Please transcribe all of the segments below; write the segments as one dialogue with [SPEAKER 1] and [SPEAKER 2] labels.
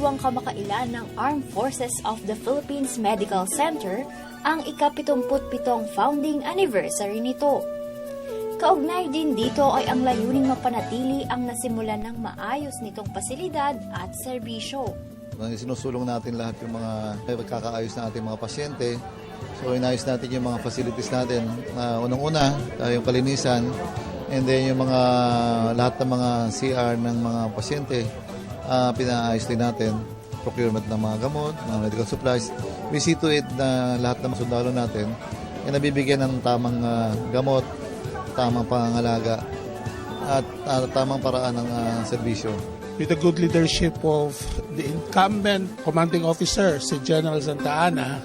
[SPEAKER 1] Isinagdiriwang kamakailan ng Armed Forces of the Philippines Medical Center ang ika-77 founding anniversary nito. Kaugnay din dito ay ang layuning mapanatili ang nasimulan ng maayos nitong pasilidad at serbisyo.
[SPEAKER 2] Sinusulong natin lahat yung mga pagkakaayos ng ating mga pasyente. So inayos natin yung mga facilities natin. Unang-una, yung kalinisan, and then yung mga lahat ng mga CR ng mga pasyente, pinaayos din natin. Procurement ng mga gamot, mga medical supplies. We see to it na lahat ng mga sundalo natin ay nabibigyan ng tamang gamot, tamang pangangalaga, at tamang paraan ng serbisyo.
[SPEAKER 3] With the good leadership of the incumbent commanding officer, si General Santa Ana,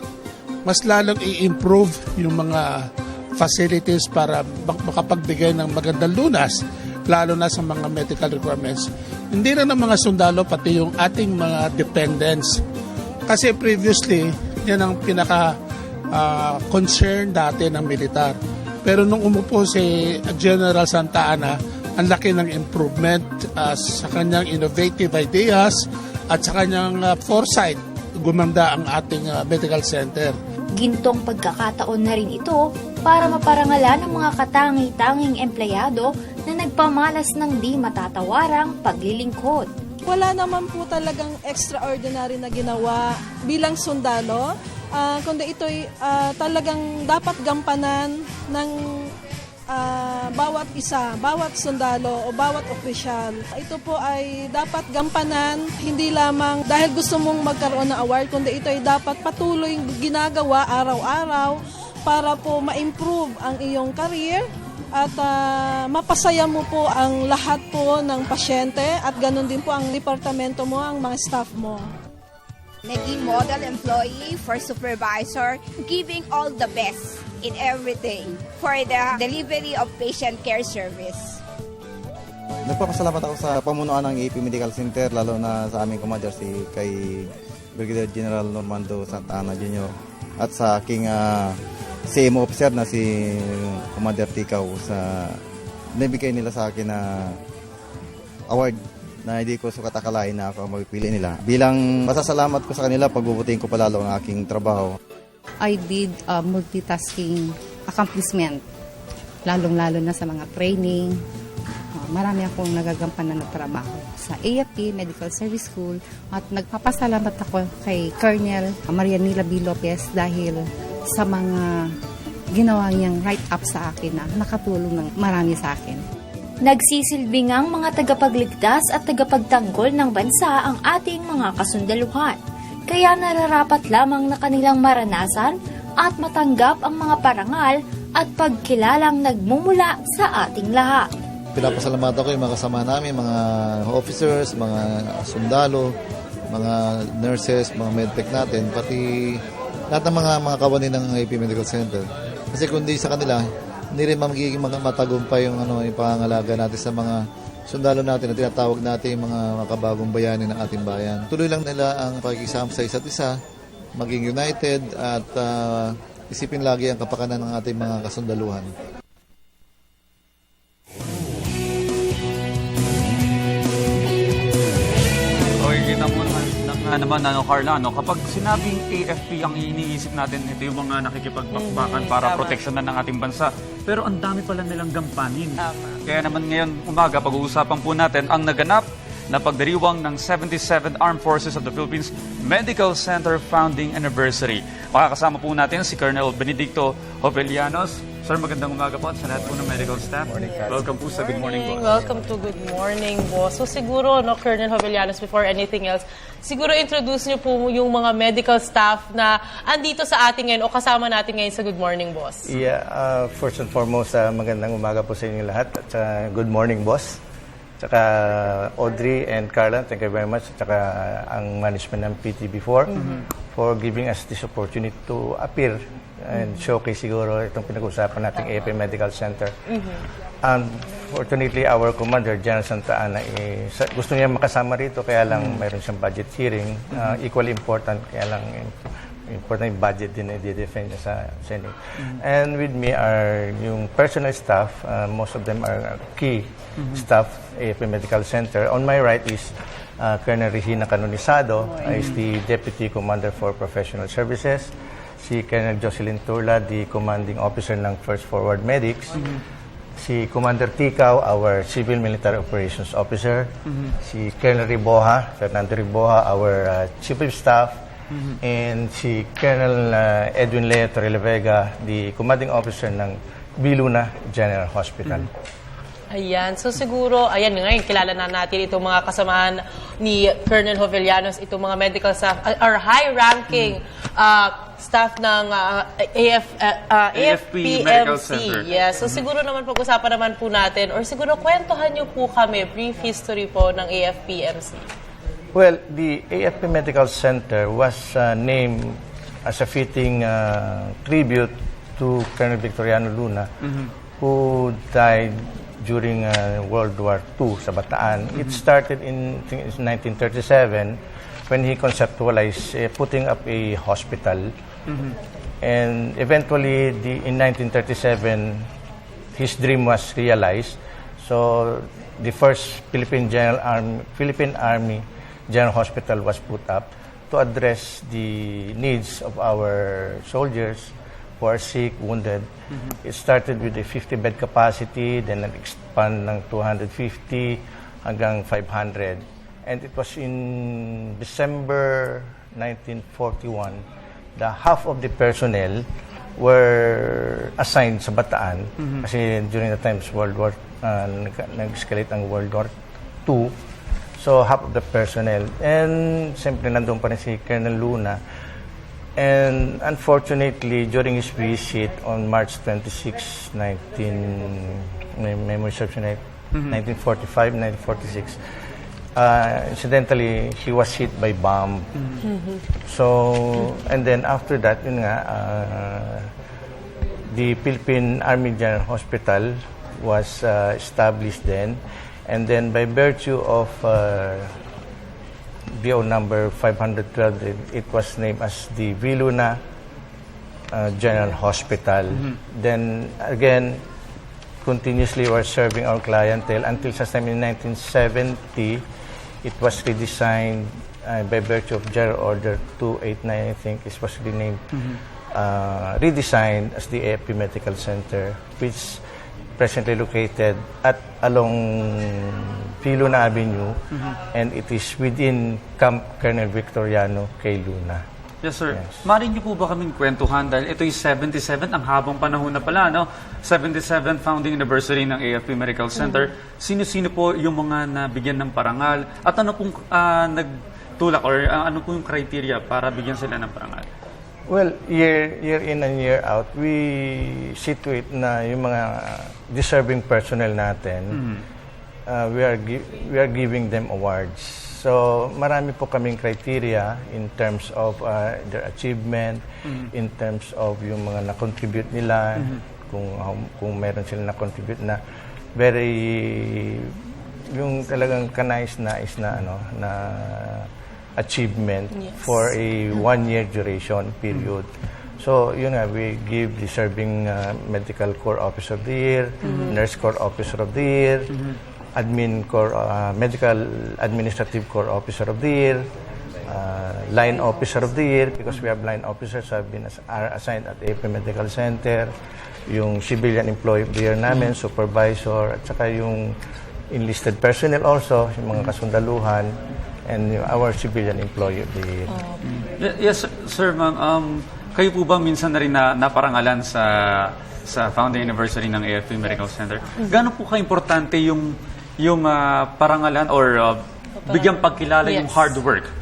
[SPEAKER 3] mas lalong i-improve yung mga facilities para makapagbigay ng magandang lunas, lalo na sa mga medical requirements. Hindi na ng mga sundalo, pati yung ating mga dependents. Kasi previously, yan ang pinaka-concern dati ng militar. Pero nung umupo si General Santa Ana, ang laki ng improvement sa kanyang innovative ideas at sa kanyang foresight, gumanda ang ating medical center.
[SPEAKER 1] Gintong pagkakataon na rin ito para maparangalan ng mga katangi-tanging empleyado na nagpamalas ng di matatawarang paglilingkod.
[SPEAKER 4] Wala naman po talagang extraordinary na ginawa bilang sundalo, kundi ito'y talagang dapat gampanan ng bawat isa, bawat sundalo o bawat opisyal. Ito po ay dapat gampanan hindi lamang dahil gusto mong magkaroon ng award, kundi ito ay dapat patuloy ginagawa araw-araw para po ma-improve ang iyong career at mapasaya mo po ang lahat po ng pasyente at ganun din po ang departamento mo, ang mga staff mo.
[SPEAKER 5] Naging model employee for supervisor, giving all the best in everything for the delivery of patient care service.
[SPEAKER 6] Nagpapasalamat ako sa pamunuan ng AP Medical Center, lalo na sa aming commander kay Brigadier General Normando Santa Ana Jr. at sa aking CMO officer na si Commander Tikaw sa nabigay nila sa akin na award na hindi ko sukat akalain na ako magpili nila. Bilang masasalamat ko sa kanila, pagbubutihin ko palalo ang aking trabaho.
[SPEAKER 7] I did multitasking accomplishment, lalong-lalo na sa mga training. Marami akong nagagampanan na trabaho sa AFP Medical Service School at nagpapasalamat ako kay Colonel Marianila B. Lopez dahil sa mga ginawa niyang write-up sa akin na nakatulong ng marami sa akin.
[SPEAKER 1] Nagsisilbi ngang mga tagapagligtas at tagapagtanggol ng bansa ang ating mga kasundaluhan. Kaya nararapat lamang na kanilang maranasan at matanggap ang mga parangal at pagkilalang nagmumula sa ating lahat.
[SPEAKER 2] Pinapasalamatan ko yung mga kasama namin, mga officers, mga sundalo, mga nurses, mga medtech natin, pati lahat ng mga kawani ng AP Medical Center. Kasi kundi sa kanila, hindi rin magiging matagumpay yung pangangalaga natin sa mga sundalo natin na tinatawag natin yung mga makabagong bayani ng ating bayan. Tuloy lang nila ang pakikisama sa isa't isa, maging united at isipin lagi ang kapakanan ng ating mga kasundaluhan.
[SPEAKER 8] Kita mo naman Carla, kapag sinabing AFP ang iniisip natin, ito yung mga nakikipagbakbakan para proteksyonan ng ating bansa. Pero ang dami pala nilang gampanin. Kaya naman ngayon umaga, pag-uusapan po natin ang naganap na pagdiriwang ng 77th Armed Forces of the Philippines Medical Center Founding Anniversary. Makakasama po natin si Colonel Benedicto Jovellanos. Sir, magandang umaga po sa lahat po ng medical staff. Welcome po sa Good Morning Boss.
[SPEAKER 9] Welcome to Good Morning Boss. So siguro, Colonel Jovellanos, before anything else, siguro introduce niyo po yung mga medical staff na andito sa atin ngayon o kasama natin ngayon sa Good Morning Boss.
[SPEAKER 10] Yeah, first and foremost, magandang umaga po sa inyo lahat. At Good Morning Boss. Tsaka Audrey and Carla, thank you very much. Tsaka ang management ng PTB4 for giving us this opportunity to appear and showcase siguro itong pinag-usapan nating AFP Medical Center. Unfortunately, our commander, General Santa Ana, gusto niya makasama rito, kaya lang mayroon siyang budget hearing. Equally important, kaya lang important yung budget din na i-defend sa Senate. And with me are yung personal staff. Most of them are key staff, AFP Medical Center. On my right is Colonel Regina Canonisado is the Deputy Commander for Professional Services. Si Colonel Jocelyn Turla, the Commanding Officer ng First Forward Medics. Si Commander Ticao, our Civil Military Operations Officer. Si Colonel Riboja, Fernando Riboja, our Chief of Staff. And si Colonel Edwin Leo Torrevega, the Commanding Officer ng Viluna General Hospital.
[SPEAKER 9] Ayan. So siguro, ayan ngayon, kilala na natin itong mga kasamahan ni Colonel Jovellanos, itong mga medical staff, or high-ranking staff ng
[SPEAKER 8] AFP Medical Center.
[SPEAKER 9] Yes. So siguro naman pag-usapan naman po natin, or siguro kwentuhan niyo po kami, brief history po ng AFP-MC.
[SPEAKER 10] Well, the AFP Medical Center was named as a fitting tribute to Colonel Victoriano Luna, who died during World War II sa Bataan. It started in 1937 when he conceptualized putting up a hospital. And eventually, in 1937, his dream was realized. So, the first Philippine Army General Hospital was put up to address the needs of our soldiers who are sick, wounded. It started with a 50-bed capacity, then nag-expand ng 250 hanggang 500. And it was in December 1941, the half of the personnel were assigned sa Bataan. Kasi during the times nag-escalate ang World War II. So half of the personnel. And siyempre nandun pa rin si Colonel Luna. And unfortunately, during his visit on March 26, 1945, 1946, incidentally, he was hit by bomb. So, and then after that, the Philippine Army General Hospital was established then. And then by virtue of BO number 512, it was named as the Viluna General Hospital. Then again, continuously we're serving our clientele until sometime in 1970, it was redesigned by virtue of General Order 289, I think it was renamed, redesigned as the AFP Medical Center, which presently located along Viluna Avenue, and it is within Camp Colonel Victoriano K. Luna.
[SPEAKER 8] Yes, sir. Yes. Maaari niyo po ba kaming kwentuhan dahil ito yung 77, ang habang panahon na pala, no? 77th founding anniversary ng AFP Medical Center. Sino-sino po yung mga nabigyan ng parangal? At ano pong nagtulak or ano po yung criteria para bigyan sila ng parangal?
[SPEAKER 10] Well, year in and year out, we see to it na yung mga deserving personnel natin, we are giving them awards. So, marami po kaming criteria in terms of their achievement, in terms of yung mga na-contribute nila, kung meron sila na-contribute na very, yung talagang kanais na achievement for a 1-year duration period. So, yun nga, we give the Serving Medical Corps Officer of the Year, Nurse Corps Officer of the Year, Medical Administrative Corps Officer of the Year, Line Officer of the Year, because we have line officers who have been assigned at AFP Medical Center, yung Civilian Employee of the Year namin, Supervisor, at saka yung enlisted personnel also, yung mga kasundaluhan, and our Civilian Employee of the Year.
[SPEAKER 8] Yes, sir, ma'am. Kayo po ba minsan na rin naparangalan sa founding anniversary ng AFP Medical Center? Gaano po ka-importante yung parangalan or bigyang pagkilala yung hard work?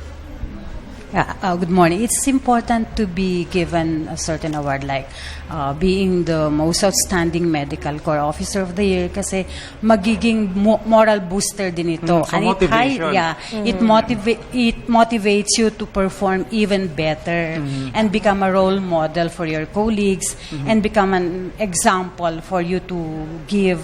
[SPEAKER 11] Good morning. It's important to be given a certain award like being the most outstanding medical corps officer of the year kasi magiging moral booster din ito.
[SPEAKER 8] So motivation.
[SPEAKER 11] It motivates you to perform even better and become a role model for your colleagues and become an example for you to give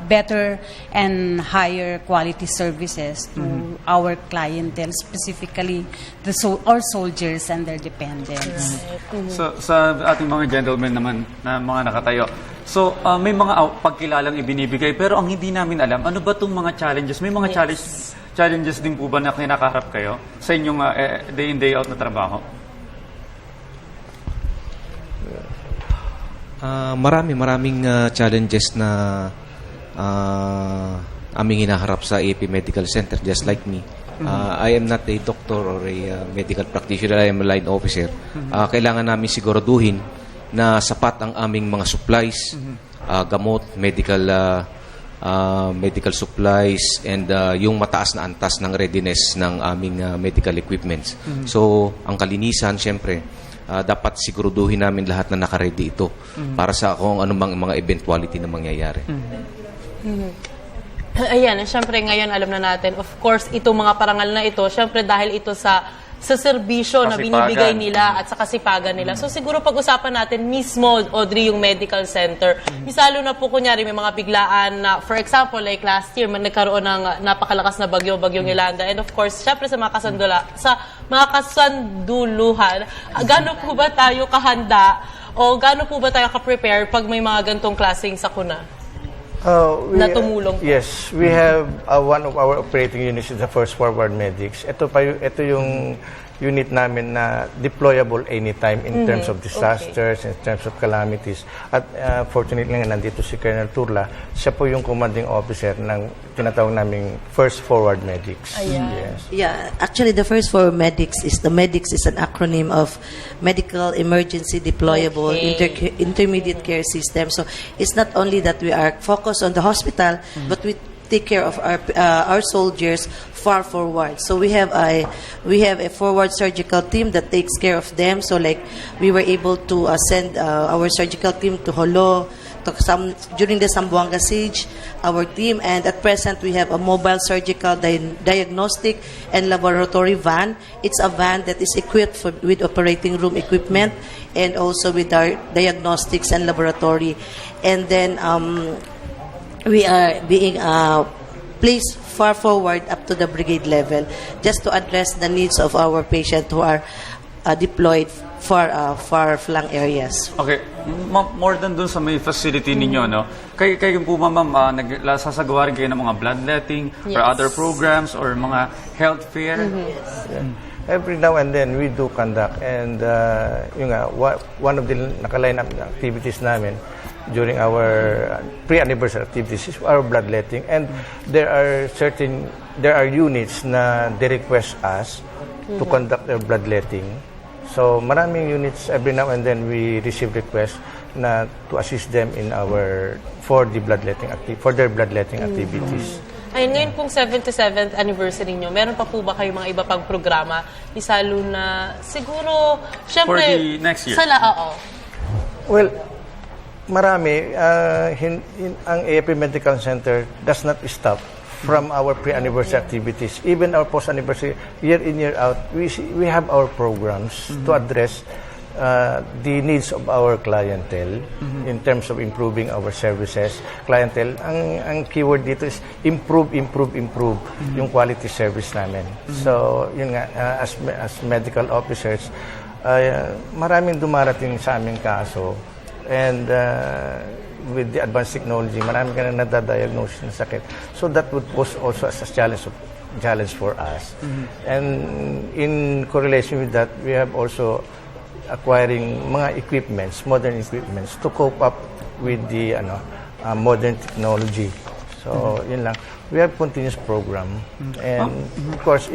[SPEAKER 11] better and higher quality services to our clientele, specifically our soldiers and their dependents.
[SPEAKER 8] So, sa ating mga gentlemen naman na mga nakatayo, so may mga pagkilalang ibinibigay pero ang hindi namin alam, ano ba itong mga challenges? May mga challenges challenges din po ba na kinakaharap kayo sa inyong day in, day out na trabaho?
[SPEAKER 12] Maraming challenges na aming hinaharap sa AP Medical Center, just like me. I am not a doctor or a medical practitioner. I am a line officer. Kailangan namin siguraduhin na sapat ang aming mga supplies, gamot, medical supplies, and yung mataas na antas ng readiness ng aming medical equipments. So, ang kalinisan, syempre, dapat siguraduhin namin lahat na nakaready ito para sa kung anumang mga eventuality na mangyayari.
[SPEAKER 9] Ayan, syempre ngayon alam na natin, of course, itong mga parangal na ito, syempre dahil ito sa serbisyo na binibigay nila at sa kasipagan nila. So siguro pag-usapan natin mismo, Audrey, yung medical center. Misalo na po kunyari may mga biglaan na, for example, like last year, nagkaroon ng napakalakas na bagyong Yolanda. And of course, syempre sa mga kasanduluhan, gaano po ba tayo kahanda o gaano po ba tayo ka-prepare pag may mga gantong klaseng sakuna? Na tumulong po.
[SPEAKER 10] Yes, we have one of our operating units is the First Forward Medics. Ito yung unit namin na deployable anytime in terms of disasters, in terms of calamities. At fortunately nga nandito si Colonel Turla, siya po yung commanding officer ng tinatawag naming First Forward Medics. Yes.
[SPEAKER 13] Yeah, actually the First Forward Medics is an acronym of Medical Emergency Deployable Intermediate Care System. So it's not only that we are focused on the hospital, but we take care of our soldiers far forward. So we have a forward surgical team that takes care of them. So like we were able to send our surgical team to Holo during the Zamboanga siege, our team, and at present we have a mobile surgical diagnostic and laboratory van. It's a van that is equipped with operating room equipment and also with our diagnostics and laboratory. And then we are being placed far forward up to the brigade level just to address the needs of our patients who are deployed far-flung areas.
[SPEAKER 8] Okay. More than dun sa may facility ninyo, no? Kayo po, ma'am, sasagawa rin kayo ng mga bloodletting or other programs or mga health fair?
[SPEAKER 10] Every now and then, we do conduct. And one of the nakaline up activities namin during our pre-anniversary activities is our bloodletting. And there are units na they request us to conduct their bloodletting. So maraming units, every now and then we receive requests na to assist them in for their bloodletting activities.
[SPEAKER 9] Ayun, ngayon pong 77th anniversary nyo, meron pa po ba kayo mga iba pang programa? Isalo na siguro, syempre,
[SPEAKER 8] for the next year?
[SPEAKER 10] Well, marami. Ang AFP Medical Center does not stop from our pre-anniversary activities. Even our post-anniversary, year in, year out, we have our programs to address the needs of our clientele in terms of improving our services. Clientele, ang keyword dito is improve yung quality service namin. So, yun nga, as medical officers, maraming dumarating sa aming kaso. And with the advanced technology, marami ka na nadadiagnose ng sakit. So that would pose also as a challenge for us. And in correlation with that, we have also acquiring mga modern equipments to cope up with the modern technology. So yun lang. We have continuous program. And of course,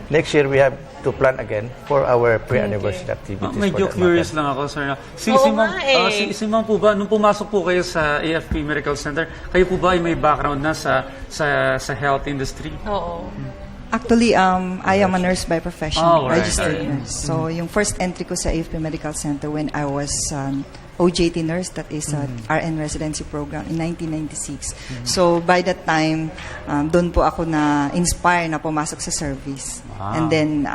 [SPEAKER 10] next year we have to plan again for our pre-anniversary activities.
[SPEAKER 8] Medyo curious lang ako, sir. Si ma'am po ba, nung pumasok po kayo sa AFP Medical Center, kayo po ba ay may background na sa health industry?
[SPEAKER 14] Oo. Actually, I am a nurse by profession, registered nurse. So, yung first entry ko sa AFP Medical Center when I was OJT nurse, that is RN residency program in 1996. So, by that time, doon po ako na-inspire na pumasok sa service. And then,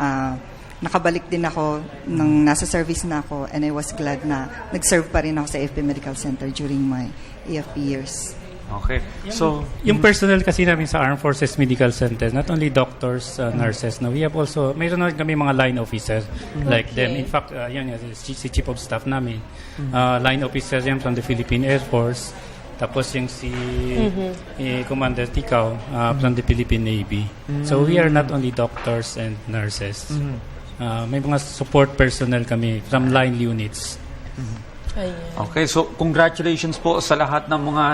[SPEAKER 14] nakabalik din ako nung nasa service na ako, and I was glad na nag-serve pa rin ako sa AFP Medical Center during my AFP years.
[SPEAKER 8] Okay. So,
[SPEAKER 15] yung personnel kasi namin sa Armed Forces Medical Center, not only doctors, nurses, no, we have also, mayroon na kami mga line officers like them. In fact, yan, si Chief of Staff namin. Line officers yan from the Philippine Air Force. Tapos yung si Commander Ticao from the Philippine Navy. So we are not only doctors and nurses. May mga support personnel kami from line units.
[SPEAKER 8] Okay, so congratulations po sa lahat ng mga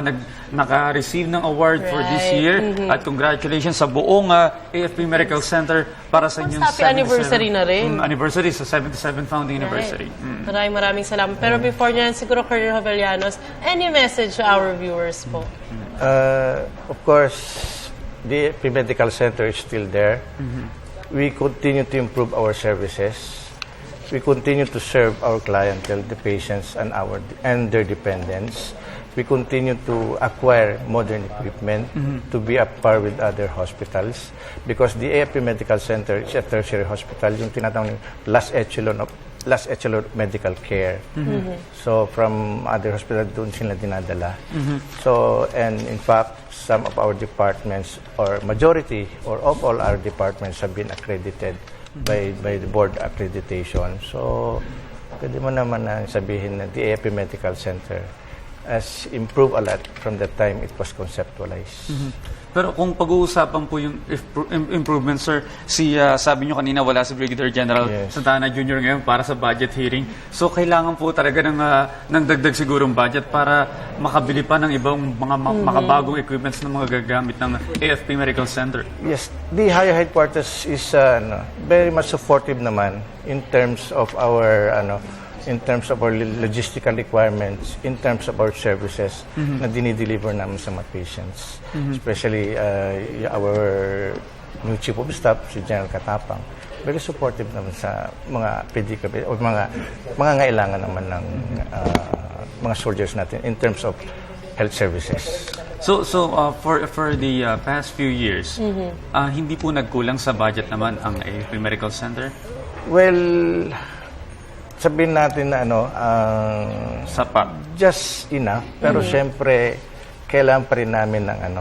[SPEAKER 8] naka-receive ng award for this year. At congratulations sa buong AFP Medical Center para sa inyong
[SPEAKER 9] Happy anniversary na rin.
[SPEAKER 8] Anniversary sa 77th founding anniversary.
[SPEAKER 9] Maraming salamat. Pero before nyan, siguro Colonel Jovellanos, any message to our viewers po?
[SPEAKER 10] Of course, the AFP Medical Center is still there. We continue to improve our services. We continue to serve our clientele, the patients and their dependents. We continue to acquire modern equipment to be up par with other hospitals because the AFP Medical Center is a tertiary hospital, yung tinatawag last echelon medical care. So from other hospitals, doon sila dinadala. So, and in fact, some of our departments or majority or of all our departments have been accredited by the board accreditation. So, pwede mo naman na sabihin na the AFP Medical Center has improved a lot from the time it was conceptualized.
[SPEAKER 8] Pero kung pag-uusapan po yung improvement, sir, sabi nyo kanina wala si Brigadier General Santa Ana Jr. ngayon para sa budget hearing. So, kailangan po talaga ng dagdag sigurong budget para makabili pa ng ibang mga makabagong equipments na mga gagamit ng AFP Medical Center.
[SPEAKER 10] Yes, the higher headquarters is very much supportive naman in terms of our logistical requirements, in terms of our services na dinideliver namin sa mga patients. Especially our new Chief of Staff, si General Katapang. Very supportive naman sa mga predicament o mga ngailangan naman ng mga soldiers natin in terms of health services.
[SPEAKER 8] So for the past few years, hindi po nagkulang sa budget naman ang AFP Medical Center?
[SPEAKER 10] Well, sabihin natin na
[SPEAKER 8] sapat.
[SPEAKER 10] Just enough. Pero syempre, kailangan pa rin namin ng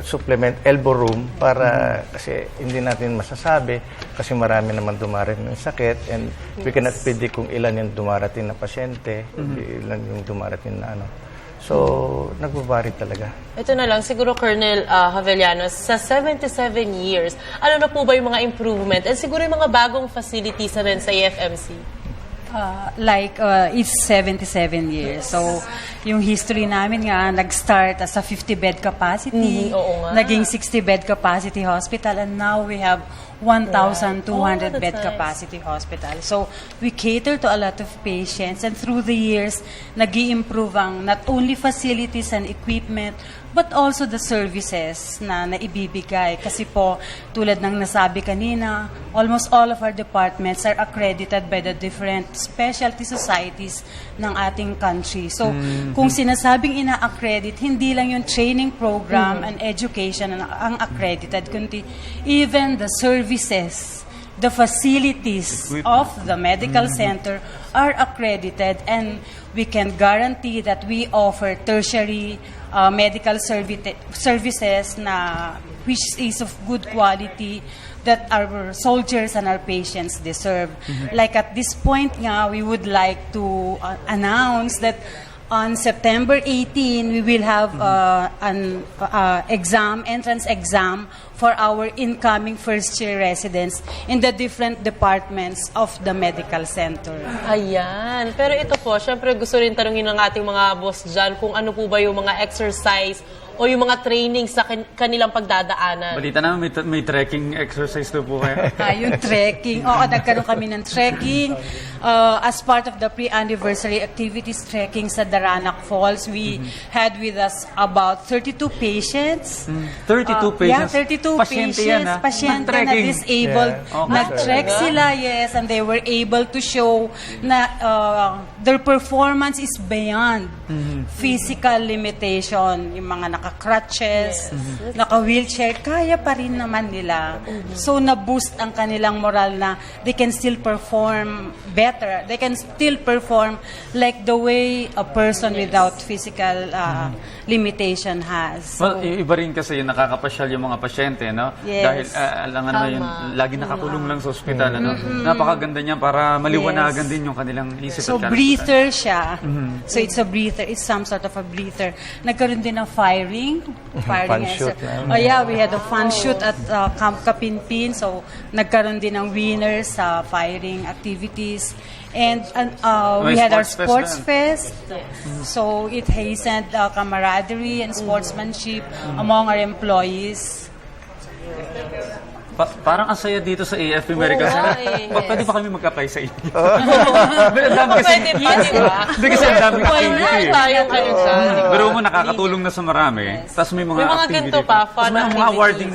[SPEAKER 10] supplement, elbow room para kasi hindi natin masasabi kasi marami naman dumarating ng sakit and we cannot predict kung ilan yung dumarating na pasyente, ilan yung dumarating na So, nagbabari talaga.
[SPEAKER 9] Ito na lang, siguro Colonel Jovellanos, sa 77 years, ano na po ba yung mga improvement and siguro yung mga bagong facilities na rin sa AFMC?
[SPEAKER 11] It's 77 years. So, yung history namin nga, nag-start as a 50-bed capacity, naging 60-bed capacity hospital, and now we have 1,200-bed capacity hospital. So, we cater to a lot of patients, and through the years, nag-i-improve ang not only facilities and equipment, but also the services na naibibigay. Kasi po, tulad ng nasabi kanina, almost all of our departments are accredited by the different specialty societies ng ating country. So, kung sinasabing ina-accredit, hindi lang yung training program and education ang accredited, kundi even the services, the facilities of the medical center are accredited, and we can guarantee that we offer tertiary medical services na which is of good quality that our soldiers and our patients deserve. Like at this point nga, we would like to announce that on September 18, we will have an entrance exam for our incoming first-year residents in the different departments of the medical center.
[SPEAKER 9] Ayan. Pero ito po, syempre gusto rin tanungin ng ating mga boss dyan kung ano po ba yung mga exercise o yung mga training sa kanilang pagdadaanan.
[SPEAKER 8] Balita namin, may trekking exercise na po kayo.
[SPEAKER 11] Yung trekking. Oo, nagkaroon kami ng trekking. As part of the pre-anniversary activities, trekking sa Daranac Falls. We had with us about 32 patients.
[SPEAKER 8] 32 patients?
[SPEAKER 11] Yeah, 32 patients. Pasyente na disabled. Nag-trek sila, yes, and they were able to show na their performance is beyond physical limitation. Yung mga naka-crutches, naka-wheelchair, kaya pa rin naman nila. So, na-boost ang kanilang moral na they can still perform better. They can still perform like the way a person without physical limitation has. So,
[SPEAKER 8] Well, iba rin kasi yung nakakapasyal yung mga pasyente, no?
[SPEAKER 11] Yes.
[SPEAKER 8] Dahil alangan na yun, lagi nakakulong lang sa ospital, ano? Napakaganda niya para maliwanagan din yung kanilang isip
[SPEAKER 11] so,
[SPEAKER 8] at kalakasan.
[SPEAKER 11] breather siya. So, it's a breather. It's some sort of a breather. Nagkaroon din ng firing.
[SPEAKER 10] Fun shoot.
[SPEAKER 11] Oh, yeah, we had a fun shoot at Camp Kapinpin. So, nagkaroon din ng winners sa firing activities. And we
[SPEAKER 8] May
[SPEAKER 11] had our
[SPEAKER 8] sports
[SPEAKER 11] sports fest. So, it hastened camaraderie and sportsmanship among our employees.
[SPEAKER 8] Parang ang saya dito sa AFP Medical Center. Pwede ba kami mag-apply sa inyo?
[SPEAKER 9] Pwede pa, di ba?
[SPEAKER 8] Hindi kasi ang daming
[SPEAKER 9] Why not?
[SPEAKER 8] activity.
[SPEAKER 9] Tayo kayo dyan.
[SPEAKER 8] Pero mo nakakatulong na sa marami. Tapos may mga
[SPEAKER 9] May mga
[SPEAKER 8] activity.
[SPEAKER 9] ganito pa, fun
[SPEAKER 8] Tapos may mga
[SPEAKER 9] activities.
[SPEAKER 8] awarding.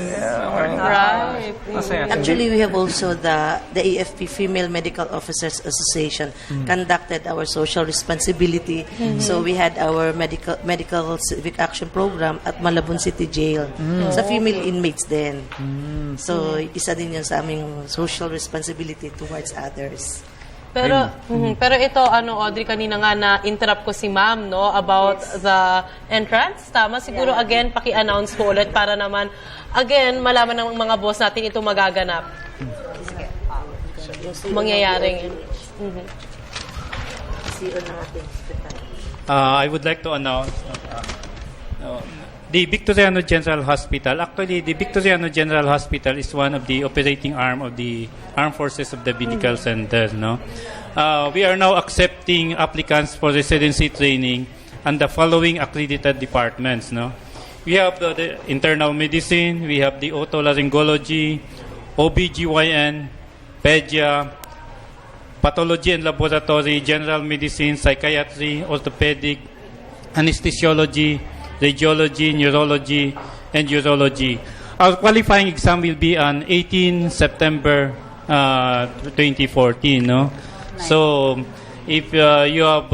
[SPEAKER 9] Right.
[SPEAKER 8] Masaya.
[SPEAKER 13] Actually, we have also the AFP Female Medical Officers Association conducted our social responsibility. So we had our medical civic action program at Malabon City Jail sa female inmates din. So isa din yan sa aming social responsibility towards others.
[SPEAKER 9] Pero pero ito Audrey, kanina nga na interrupt ko si Ma'am no about the entrance. Tama siguro again paki-announce mo ulit para naman again malaman ng mga boss natin ito magaganap. Mangyayaring.
[SPEAKER 15] I would like to announce the Victoriano General Hospital. Actually, the Victoriano General Hospital is one of the operating arm of the Armed Forces of the Medical Center. No, we are now accepting applicants for residency training and the following accredited departments. No, we have the internal medicine, we have the otolaryngology, OBGYN, pedia, pathology and laboratory, general medicine, psychiatry, orthopedic, anesthesiology, radiology, neurology, and urology. Our qualifying exam will be on 18 September 2014. No? So, if you have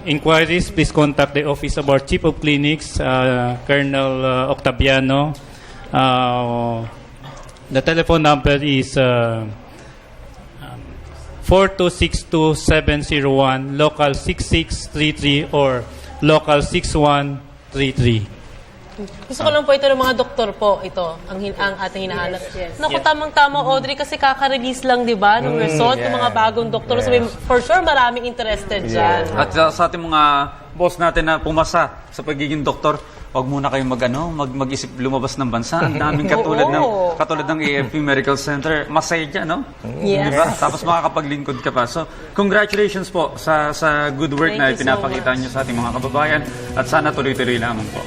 [SPEAKER 15] inquiries, please contact the office of our Chief of Clinics, Colonel Octaviano. The telephone number is 4262701, local 6633 or local 6133.
[SPEAKER 9] Gusto ko lang po ito ng mga doktor po, ito, ang ating hinahanap. Naku, tamang-tama, Audrey, kasi kaka-release lang, di ba, ng result, ng mga bagong doktor. So, for sure, maraming interested dyan.
[SPEAKER 8] At sa ating mga boss natin na pumasa sa pagiging doktor, wag muna kayong mag-isip lumabas ng bansa. Ang daming katulad ng AFP Medical Center. Masaya dyan, no?
[SPEAKER 9] Yes.
[SPEAKER 8] Diba? Tapos makakapaglingkod ka pa. So, congratulations po sa good work na pinapakita niyo sa ating mga kababayan at sana tuloy-tuloy lamang po.